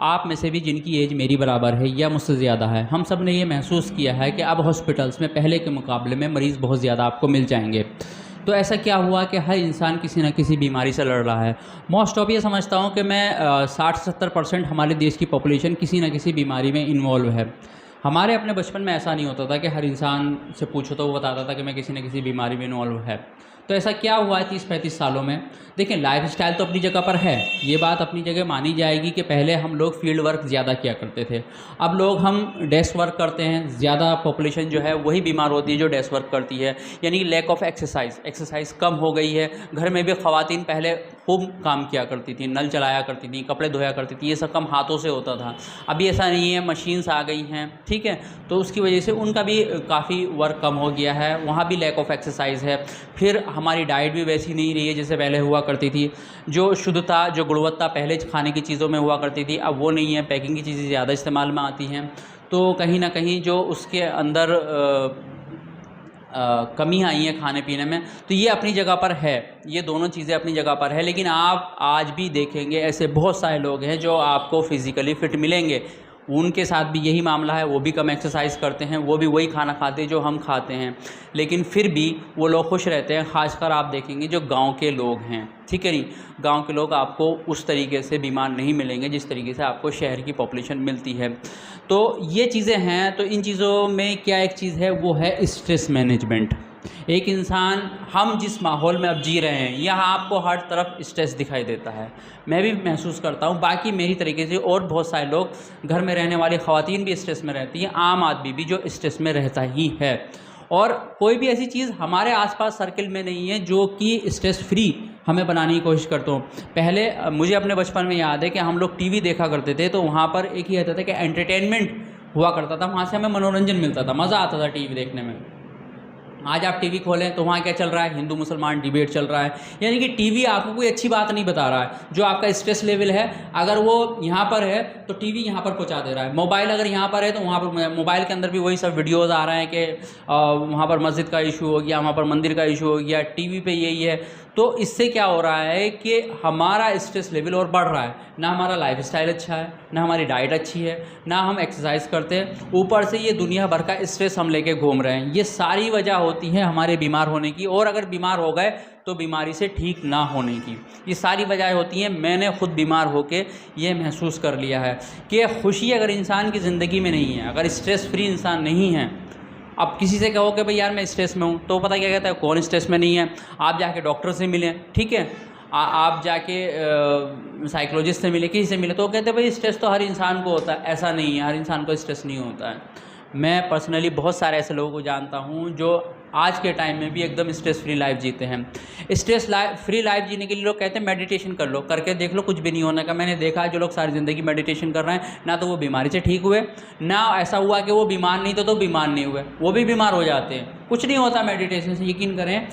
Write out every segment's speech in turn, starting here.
आप में से भी जिनकी एज मेरी बराबर है या मुझसे ज़्यादा है, हम सब ने ये महसूस किया है कि अब हॉस्पिटल्स में पहले के मुकाबले में मरीज़ बहुत ज़्यादा आपको मिल जाएंगे। तो ऐसा क्या हुआ कि हर इंसान किसी न किसी बीमारी से लड़ रहा है। मोस्ट ऑफ ये समझता हूँ कि मैं 60-70% हमारे देश की पॉपुलेशन किसी न किसी बीमारी में इन्वॉल्व है। हमारे अपने बचपन में ऐसा नहीं होता था कि हर इंसान से पूछो तो वो बताता था कि मैं किसी न किसी बीमारी में इन्वॉल्व है। तो ऐसा क्या हुआ है 30-35 सालों में? देखिए, लाइफस्टाइल तो अपनी जगह पर है, ये बात अपनी जगह मानी जाएगी कि पहले हम लोग फील्ड वर्क ज़्यादा किया करते थे। अब लोग हम डेस्क वर्क करते हैं, ज़्यादा पॉपुलेशन जो है वही बीमार होती है जो डेस्क वर्क करती है, यानी लैक ऑफ एक्सरसाइज कम हो गई है। घर में भी ख़वातीन पहले खूब काम किया करती थी, नल चलाया करती थी, कपड़े धोया करती थी, ये सब काम हाथों से होता था। अभी ऐसा नहीं है, मशीन्स आ गई हैं, ठीक है, तो उसकी वजह से उनका भी काफ़ी वर्क कम हो गया है, वहाँ भी लैक ऑफ एक्सरसाइज है। फिर हमारी डाइट भी वैसी नहीं रही है जैसे पहले हुआ करती थी। जो शुद्धता, जो गुणवत्ता पहले खाने की चीज़ों में हुआ करती थी, अब वो नहीं है। पैकिंग की चीज़ें ज़्यादा इस्तेमाल में आती हैं, तो कहीं ना कहीं जो उसके अंदर कमी आई है खाने पीने में, तो ये अपनी जगह पर है, ये दोनों चीज़ें अपनी जगह पर है। लेकिन आप आज भी देखेंगे ऐसे बहुत सारे लोग हैं जो आपको फिज़िकली फ़िट मिलेंगे, उनके साथ भी यही मामला है, वो भी कम एक्सरसाइज करते हैं, वो भी वही खाना खाते हैं जो हम खाते हैं, लेकिन फिर भी वो लोग खुश रहते हैं। ख़ासकर आप देखेंगे जो गांव के लोग हैं, ठीक है नहीं, गांव के लोग आपको उस तरीके से बीमार नहीं मिलेंगे जिस तरीके से आपको शहर की पॉपुलेशन मिलती है। तो ये चीज़ें हैं। तो इन चीज़ों में क्या एक चीज़ है, वो है स्ट्रेस मैनेजमेंट। एक इंसान, हम जिस माहौल में अब जी रहे हैं, यहाँ आपको हर तरफ स्ट्रेस दिखाई देता है, मैं भी महसूस करता हूँ, बाकी मेरी तरीके से और बहुत सारे लोग, घर में रहने वाली ख़वातीन भी स्ट्रेस में रहती हैं, आम आदमी भी जो स्ट्रेस में रहता ही है। और कोई भी ऐसी चीज़ हमारे आसपास सर्किल में नहीं है जो कि स्ट्रेस फ्री हमें बनाने की कोशिश करता हूँ। पहले मुझे अपने बचपन में याद है कि हम लोग टीवी देखा करते थे, तो वहाँ पर एक ही रहता था कि एंटरटेनमेंट हुआ करता था, वहाँ से हमें मनोरंजन मिलता था, मज़ा आता था टीवी देखने में। आज आप टीवी खोलें तो वहाँ क्या चल रहा है, हिंदू मुसलमान डिबेट चल रहा है, यानी कि टीवी आपको कोई अच्छी बात नहीं बता रहा है। जो आपका स्ट्रेस लेवल है, अगर वो यहाँ पर है तो टीवी यहाँ पर पहुँचा दे रहा है। मोबाइल अगर यहाँ पर है तो वहाँ पर मोबाइल के अंदर भी वही सब वीडियोज़ आ रहे हैं कि वहाँ पर मस्जिद का इशू हो गया, वहाँ पर मंदिर का इशू हो गया, टीवी पे यही है। तो इससे क्या हो रहा है कि हमारा स्ट्रेस लेवल और बढ़ रहा है। ना हमारा लाइफस्टाइल अच्छा है, ना हमारी डाइट अच्छी है, ना हम एक्सरसाइज करते हैं, ऊपर से ये दुनिया भर का स्ट्रेस हम लेके घूम रहे हैं। ये सारी वजह होती है हमारे बीमार होने की, और अगर बीमार हो गए तो बीमारी से ठीक ना होने की। ये सारी वजह होती हैं। मैंने खुद बीमार होके ये महसूस कर लिया है कि खुशी अगर इंसान की ज़िंदगी में नहीं है, अगर स्ट्रेस फ्री इंसान नहीं है, अब किसी से कहो कि भाई यार मैं स्ट्रेस में हूँ, तो पता क्या कहता है, कौन स्ट्रेस में नहीं है। आप जाके डॉक्टर से मिलें, ठीक है, आप जाके साइकोलॉजिस्ट से मिले, किसी से मिले, तो कहते हैं भाई स्ट्रेस तो हर इंसान को होता है। ऐसा नहीं है, हर इंसान को स्ट्रेस नहीं होता है। मैं पर्सनली बहुत सारे ऐसे लोगों को जानता हूँ जो आज के टाइम में भी एकदम स्ट्रेस फ्री लाइफ जीते हैं। स्ट्रेस फ्री लाइफ जीने के लिए लोग कहते हैं मेडिटेशन कर लो, करके देख लो, कुछ भी नहीं होने का। मैंने देखा है जो लोग सारी ज़िंदगी मेडिटेशन कर रहे हैं, ना तो वो बीमारी से ठीक हुए, ना ऐसा हुआ कि वो बीमार नहीं तो बीमार नहीं हुए, वो भी बीमार हो जाते हैं। कुछ नहीं होता मेडिटेशन से, यकीन करें।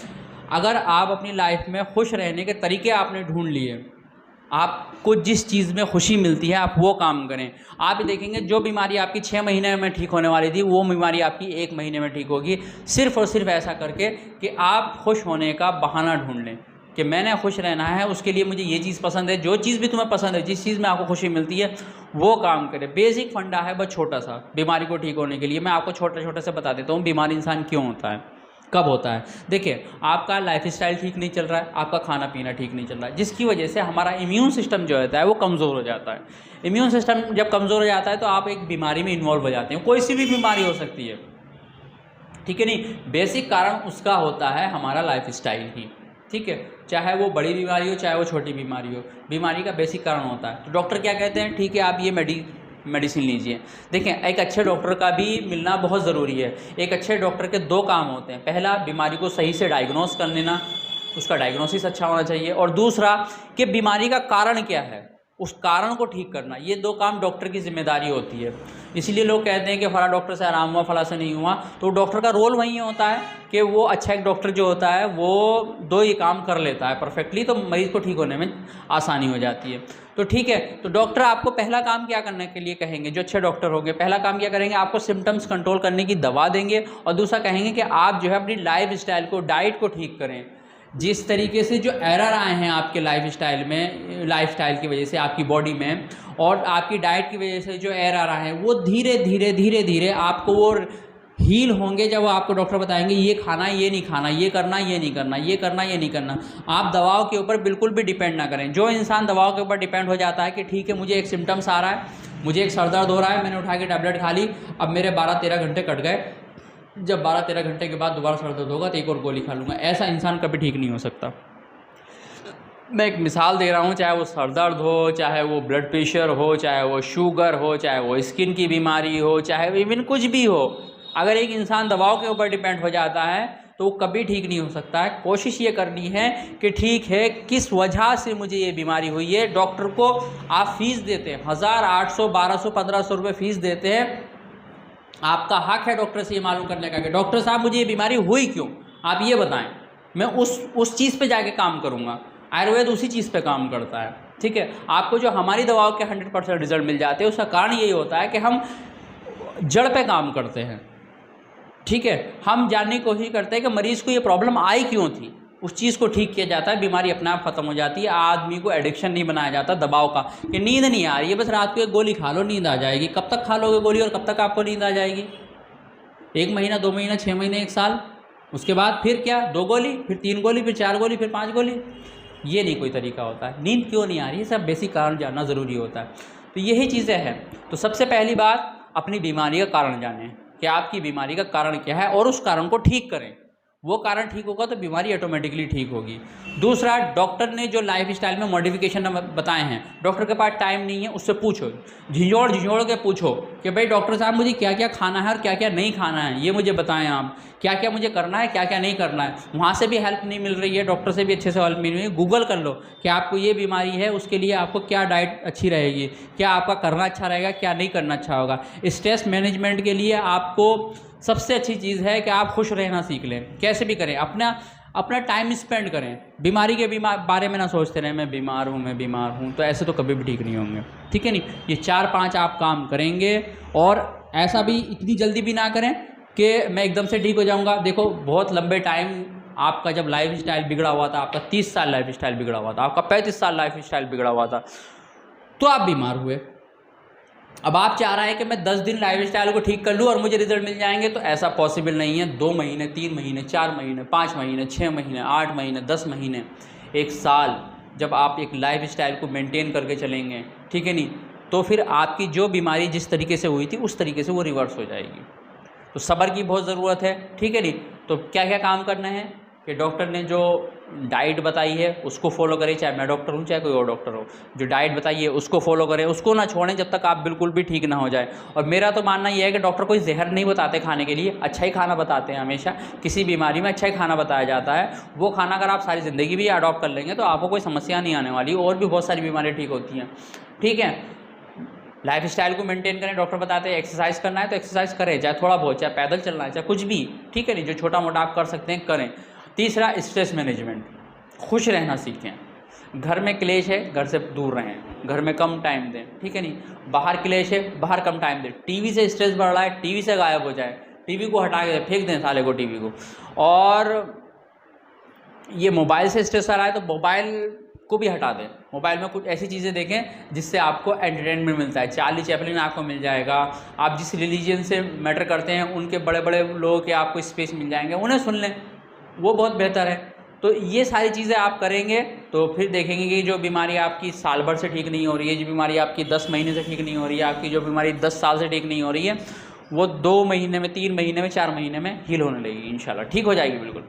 अगर आप अपनी लाइफ में खुश रहने के तरीके आपने ढूंढ लिए, आपको जिस चीज़ में खुशी मिलती है आप वो काम करें, आप देखेंगे जो बीमारी आपकी 6 महीने में ठीक होने वाली थी, वो बीमारी आपकी 1 महीने में ठीक होगी। सिर्फ़ और सिर्फ ऐसा करके कि आप खुश होने का बहाना ढूंढ लें कि मैंने खुश रहना है, उसके लिए मुझे ये चीज़ पसंद है। जो चीज़ भी तुम्हें पसंद है, जिस चीज़ में आपको खुशी मिलती है, वो काम करें। बेसिक फंडा है बस छोटा सा बीमारी को ठीक होने के लिए। मैं आपको छोटे छोटे से बता देता हूँ बीमार इंसान क्यों होता है, कब होता है। देखिए, आपका लाइफस्टाइल ठीक नहीं चल रहा है, आपका खाना पीना ठीक नहीं चल रहा है, जिसकी वजह से हमारा इम्यून सिस्टम जो होता है वो कमज़ोर हो जाता है। इम्यून सिस्टम जब कमज़ोर हो जाता है तो आप एक बीमारी में इन्वॉल्व हो जाते हैं। कोई सी भी बीमारी हो सकती है, ठीक है नहीं, बेसिक कारण उसका होता है हमारा लाइफस्टाइल ही, ठीक है। चाहे वो बड़ी बीमारी हो, चाहे वो छोटी बीमारी हो, बीमारी का बेसिक कारण होता है। तो डॉक्टर क्या कहते हैं, ठीक है आप ये मेडिसिन लीजिए। देखें, एक अच्छे डॉक्टर का भी मिलना बहुत ज़रूरी है। एक अच्छे डॉक्टर के 2 काम होते हैं। पहला, बीमारी को सही से डायग्नोस कर लेना, उसका डायग्नोसिस अच्छा होना चाहिए, और दूसरा कि बीमारी का कारण क्या है, उस कारण को ठीक करना। ये 2 काम डॉक्टर की जिम्मेदारी होती है। इसीलिए लोग कहते हैं कि फला डॉक्टर से आराम हुआ, फला से नहीं हुआ। तो डॉक्टर का रोल वही होता है कि वो अच्छा एक डॉक्टर जो होता है वो 2 ही काम कर लेता है परफेक्टली, तो मरीज़ को ठीक होने में आसानी हो जाती है। तो ठीक है, तो डॉक्टर आपको पहला काम क्या करने के लिए कहेंगे, जो अच्छे डॉक्टर होंगे पहला काम क्या करेंगे, आपको सिम्टम्स कंट्रोल करने की दवा देंगे, और दूसरा कहेंगे कि आप जो है अपनी लाइफ स्टाइल को, डाइट को ठीक करें। जिस तरीके से जो एरर आए हैं आपके लाइफस्टाइल में, लाइफस्टाइल की वजह से आपकी बॉडी में, और आपकी डाइट की वजह से जो एरर आए हैं, वो धीरे धीरे धीरे धीरे आपको वो हील होंगे जब आपको डॉक्टर बताएंगे ये खाना है, ये नहीं खाना, ये करना, ये नहीं करना, ये करना, ये नहीं करना। आप दवाओं के ऊपर बिल्कुल भी डिपेंड ना करें। जो इंसान दवाओं के ऊपर डिपेंड हो जाता है कि ठीक है मुझे एक सिम्टम्स आ रहा है, मुझे एक सर दर्द हो रहा है, मैंने उठा के टैबलेट खा ली, अब मेरे 12-13 घंटे कट गए, जब 12-13 घंटे के बाद दोबारा सर दर्द होगा तो एक और गोली खा लूँगा, ऐसा इंसान कभी ठीक नहीं हो सकता। मैं एक मिसाल दे रहा हूँ, चाहे वो सर दर्द हो, चाहे वो ब्लड प्रेशर हो, चाहे वो शुगर हो, चाहे वो स्किन की बीमारी हो, चाहे इवन कुछ भी हो, अगर एक इंसान दवाओं के ऊपर डिपेंड हो जाता है तो वो कभी ठीक नहीं हो सकता है। कोशिश ये करनी है कि ठीक है किस वजह से मुझे ये बीमारी हुई है। डॉक्टर को आप फीस देते हैं 1000, 800, 1200, 1500 रुपये फीस देते हैं, आपका हक है डॉक्टर से ये मालूम करने का कि डॉक्टर साहब मुझे ये बीमारी हुई क्यों, आप ये बताएं, मैं उस चीज़ पे जाके काम करूँगा। आयुर्वेद उसी चीज़ पे काम करता है, ठीक है। आपको जो हमारी दवाओं के 100% रिजल्ट मिल जाते हैं, उसका कारण यही होता है कि हम जड़ पे काम करते हैं, ठीक है। हम जानने की कोशिश करते हैं कि मरीज़ को ये प्रॉब्लम आई क्यों थी, उस चीज़ को ठीक किया जाता है, बीमारी अपने आप ख़त्म हो जाती है। आदमी को एडिक्शन नहीं बनाया जाता दबाव का कि नींद नहीं आ रही है, बस रात को एक गोली खा लो नींद आ जाएगी। कब तक खा लोगे गोली और कब तक आपको नींद आ जाएगी? 1 महीना, 2 महीना, 6 महीने, 1 साल, उसके बाद फिर क्या, 2 गोली, फिर 3 गोली, फिर 4 गोली, फिर 5 गोली। ये नहीं कोई तरीका होता है। नींद क्यों नहीं आ रही है, सब बेसिक कारण जानना ज़रूरी होता है। तो यही चीज़ें हैं। तो सबसे पहली बात, अपनी बीमारी का कारण जानें कि आपकी बीमारी का कारण क्या है और उस कारण को ठीक करें। वो कारण ठीक होगा तो बीमारी ऑटोमेटिकली ठीक होगी। दूसरा, डॉक्टर ने जो लाइफ स्टाइल में मॉडिफिकेशन बताए हैं, डॉक्टर के पास टाइम नहीं है, उससे पूछो, झिझोड़ के पूछो कि भाई डॉक्टर साहब मुझे क्या क्या खाना है और क्या क्या नहीं खाना है, ये मुझे बताएं आप, क्या क्या मुझे करना है, क्या क्या नहीं करना है। वहाँ से भी हेल्प नहीं मिल रही है, डॉक्टर से भी अच्छे से हेल्प मिल रही है, गूगल कर लो कि आपको ये बीमारी है, उसके लिए आपको क्या डाइट अच्छी रहेगी, क्या आपका करना अच्छा रहेगा, क्या नहीं करना अच्छा होगा। स्ट्रेस मैनेजमेंट के लिए आपको सबसे अच्छी चीज़ है कि आप खुश रहना सीख लें। कैसे भी करें, अपना टाइम स्पेंड करें, बीमारी के बारे में ना सोचते रहें मैं बीमार हूँ, तो ऐसे तो कभी भी ठीक नहीं होंगे, ठीक है नहीं। ये 4-5 आप काम करेंगे और ऐसा भी इतनी जल्दी भी ना करें कि मैं एकदम से ठीक हो जाऊँगा। देखो बहुत लंबे टाइम आपका जब लाइफ स्टाइल बिगड़ा हुआ था, आपका 30 साल लाइफ स्टाइल बिगड़ा हुआ था, आपका 35 साल लाइफ स्टाइल बिगड़ा हुआ था, तो आप बीमार हुए। अब आप चाह रहे हैं कि मैं 10 दिन लाइफ स्टाइल को ठीक कर लूँ और मुझे रिजल्ट मिल जाएंगे, तो ऐसा पॉसिबल नहीं है। 2 महीने, 3 महीने, 4 महीने, 5 महीने, 6 महीने, 8 महीने, 10 महीने, 1 साल, जब आप एक लाइफ स्टाइल को मेंटेन करके चलेंगे, ठीक है नहीं, तो फिर आपकी जो बीमारी जिस तरीके से हुई थी उस तरीके से वो रिवर्स हो जाएगी। तो सब्र की बहुत ज़रूरत है, ठीक है नहीं। तो क्या क्या काम करना है कि डॉक्टर ने जो डाइट बताई है उसको फॉलो करें, चाहे मैं डॉक्टर हूँ चाहे कोई और डॉक्टर हो, जो डाइट बताई है उसको फॉलो करें, उसको ना छोड़ें जब तक आप बिल्कुल भी ठीक ना हो जाए। और मेरा तो मानना यह है कि डॉक्टर कोई जहर नहीं बताते खाने के लिए, अच्छा ही खाना बताते हैं हमेशा। किसी बीमारी में अच्छा ही खाना बताया जाता है, वो खाना अगर आप सारी ज़िंदगी भी अडॉप्ट कर लेंगे तो आपको कोई समस्या नहीं आने वाली। और भी बहुत सारी बीमारियाँ ठीक होती हैं, ठीक है। लाइफ स्टाइल को मेंटेन करें, डॉक्टर बताते हैं एक्सरसाइज करना है तो एक्सरसाइज करें, चाहे थोड़ा बहुत, चाहे पैदल चलना है, चाहे कुछ भी, ठीक है नहीं, जो छोटा मोटा आप कर सकते हैं करें। तीसरा, स्ट्रेस मैनेजमेंट, खुश रहना सीखें। घर में क्लेश है, घर से दूर रहें, घर में कम टाइम दें, ठीक है नहीं। बाहर क्लेश है, बाहर कम टाइम दें। टीवी से स्ट्रेस बढ़ रहा है, टीवी से गायब हो जाए, टीवी को हटा के फेंक दें साले को, टीवी को। और ये मोबाइल से स्ट्रेस आ रहा है तो मोबाइल को भी हटा दें। मोबाइल में कुछ ऐसी चीज़ें देखें जिससे आपको एंटरटेनमेंट मिलता है। चार्ली चैपलिन आपको मिल जाएगा, आप जिस रिलीजन से मैटर करते हैं उनके बड़े बड़े लोगों के आपको स्पेस मिल जाएंगे, उन्हें सुन लें, वो बहुत बेहतर है। तो ये सारी चीज़ें आप करेंगे तो फिर देखेंगे कि जो बीमारी आपकी साल भर से ठीक नहीं हो रही है, जो बीमारी आपकी 10 महीने से ठीक नहीं हो रही है, आपकी जो बीमारी 10 साल से ठीक नहीं हो रही है, वो 2 महीने में, 3 महीने में, 4 महीने में हील होने लगेगी, इंशाल्लाह ठीक हो जाएगी बिल्कुल।